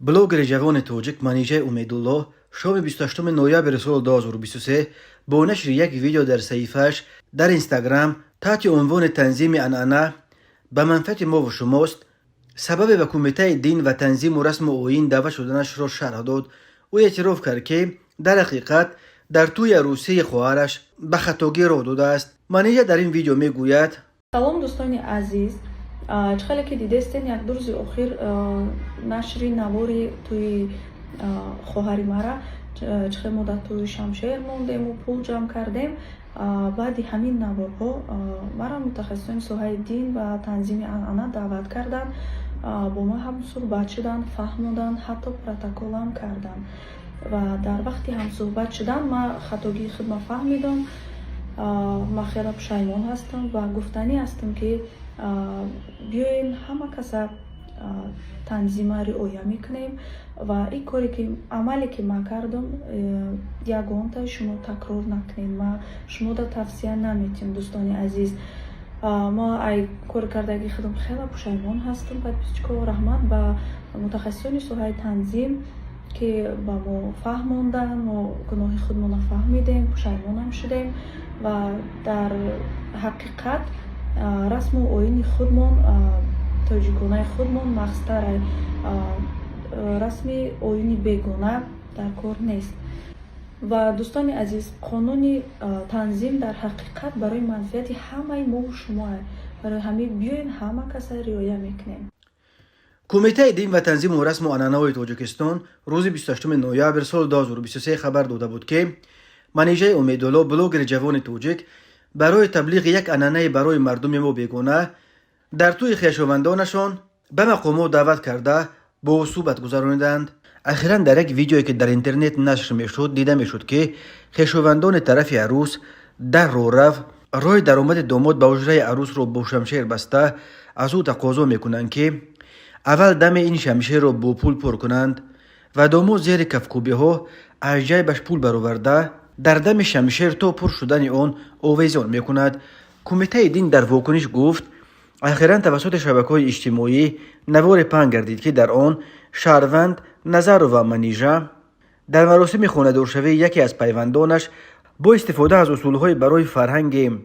بلوگر جوان توجیک منیژه امیدالله شام 28 نوامبر سال 2023 با نشر یک ویدیو در صفحه‌اش در اینستاگرام تحت عنوان تنظیم انانه به منفعت ما و شماست سبب به کمیته دین و تنظیم و رسم و آیین دعوت شدنش را شرح داد و اعتراف کرد که در حقیقت در توی عروسی خواهرش به خطاگی راه داده است. منیژه در این ویدیو میگوید: سلام دوستان عزیز، چخیلی که دیدستین یک دو روز اخیر نشری نواری توی خواهر مرا چخیلی مدت توی شمشیر موندیم و پول جمع کردیم. بعد همین نوارها مرا متخصصین سوهای دین و تنظیم انانه دعوت کردن، با ما هم صحبت شدن، فهموندن، حتی پروتکل هم کردن و در وقتی هم صحبت شدن ما خطاگی خود ما فهمیدم. ما خیلی پشیمان هستم و گفتنی هستم که بیاین همه کسا تنظیم رعایت میکنیم و این کاری که عملی که ما کردم یگان تا شما تکرار نکنیم. ما شما را توصیه نمیتیم دوستان عزیز. ما ای کار کردگی خودم خیلی پشیمان هستم. بعد بسیار رحمت به متخصصین سوهای تنظیم که با ما فهموندن، ما گناه خودمون فهمیدیم، پشیمان هم شدیم و در حقیقت رسم و آیین خودمون تاجیکانه خودمون مقصد رسم آیین بیگانه در کار نیست. و دوستان عزیز، قانون تنظیم در حقیقت برای منفعت همه ما و شما، برای همه بیاین همه کسا رعایت میکنیم. کمیته دین و تنظیم و رسم و انانه تاجیکستان روز 28 نوامبر سال 2023 خبر داده بود که منیژه امیدالله بلوگر جوان توجیک برای تبلیغ یک انانه برای مردم ما بیگانه در توی خویشاوندانشان به مقامات دعوت کرده با صحبت گذراندند. اخیراً در یک ویدیویی که در اینترنت نشر میشد دیده میشد که خویشاوندان طرف عروس در راه درآمد داماد به حجره عروس رو با شمشیر بسته از او تقاضا میکنند که اول دم این شمشیر رو با پول پر کنند و داماد زیر کفکوبی ها از جیبش پول برآورده در دم شمشیر تا پر شدن آن آویزان میکند. کمیته دین در واکنش گفت اخیراً توسط شبکه‌های اجتماعی نوار پهن گردید که در آن شهروند نظر و منیژه در مراسم خانه‌دارشوی یکی از پیوندانش با استفاده از اصولهای برای فرهنگ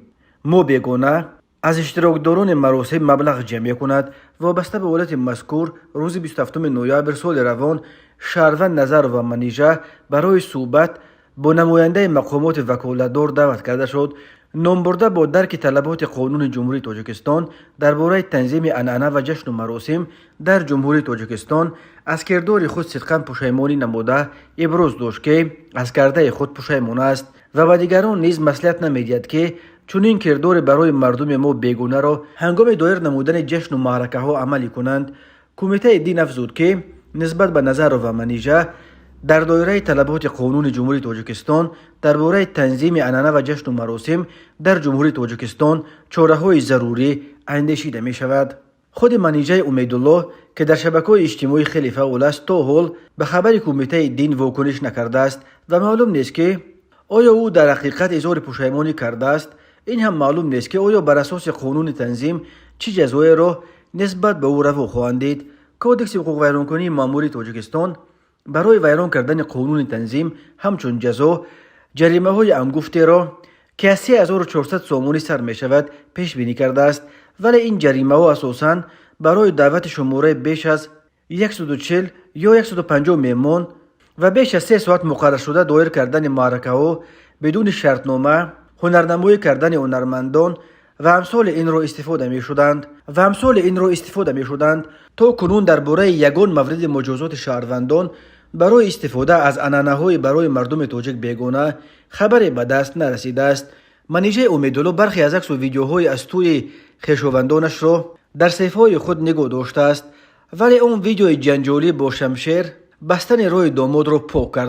ما بیگانه از اشتراکداران مراسم مبلغ جمع کند. وابسته به حالت مذکور روز 27 نوامبر سال روان شهروند نظر و منیژه برای صحبت با نماینده مقامات وکالتدار دعوت کرده شد. نامبرده با درک طلبات قانون جمهوری تاجیکستان درباره تنظیم انانه و جشن و مراسم در جمهوری تاجیکستان از کردار خود صدقاً پشیمانی نموده ابراز داشت که از کرده خود پشیمان است و به دیگران نیز مصلحت نمی‌دید که چنین کردار برای مردم ما بیگانه را هنگام دایر نمودن جشن و معرکه ها عملی کنند. کمیته دین افزود که نسبت به نظر و منیژه در دایره طلبات قانون جمهوری تاجیکستان درباره تنظیم انانه و جشن و مراسم در جمهوری تاجیکستان چاره‌های ضروری اندیشیده می شود. خود منیژه امیدالله که در شبکه‌های اجتماعی خیلی فعال است تا حال به خبر کمیته دین واکنش نکرده است و معلوم نیست که آیا او در حقیقت اظهار پشیمانی کرده است. این هم معلوم نیست که آیا بر اساس قانون تنظیم چه جزایی را نسبت به او روا خواهند دید. کودکس حقوق ویرانکنی ماموری تاجیکستان برای ویران کردن قانون تنظیم همچون جزا جریمه های انگفتی را که از 3400 سومانی سر می شود پیش بینی کرده است، ولی این جریمه ها اساساً برای دعوت شماره بیش از 140 یا 150 میمون و بیش از 3 ساعت مقرر شده دایر کردن معرکه ها بدون شرطنامه، هنرنمایی کردن هنرمندان و امثال این را استفاده می شدند تا کنون درباره یگان مورد مجازات شهروندان برای استفاده از انانه های برای مردم تاجیک بیگانه خبری به دست نرسیده است. منیژه امیدالله برخی از عکس و ویدیوهای از توی خویشاوندانش را در صفحه‌های خود نگاه داشته است، ولی اون ویدیوی جنجالی با شمشیر بستن راه داماد را پاک کرده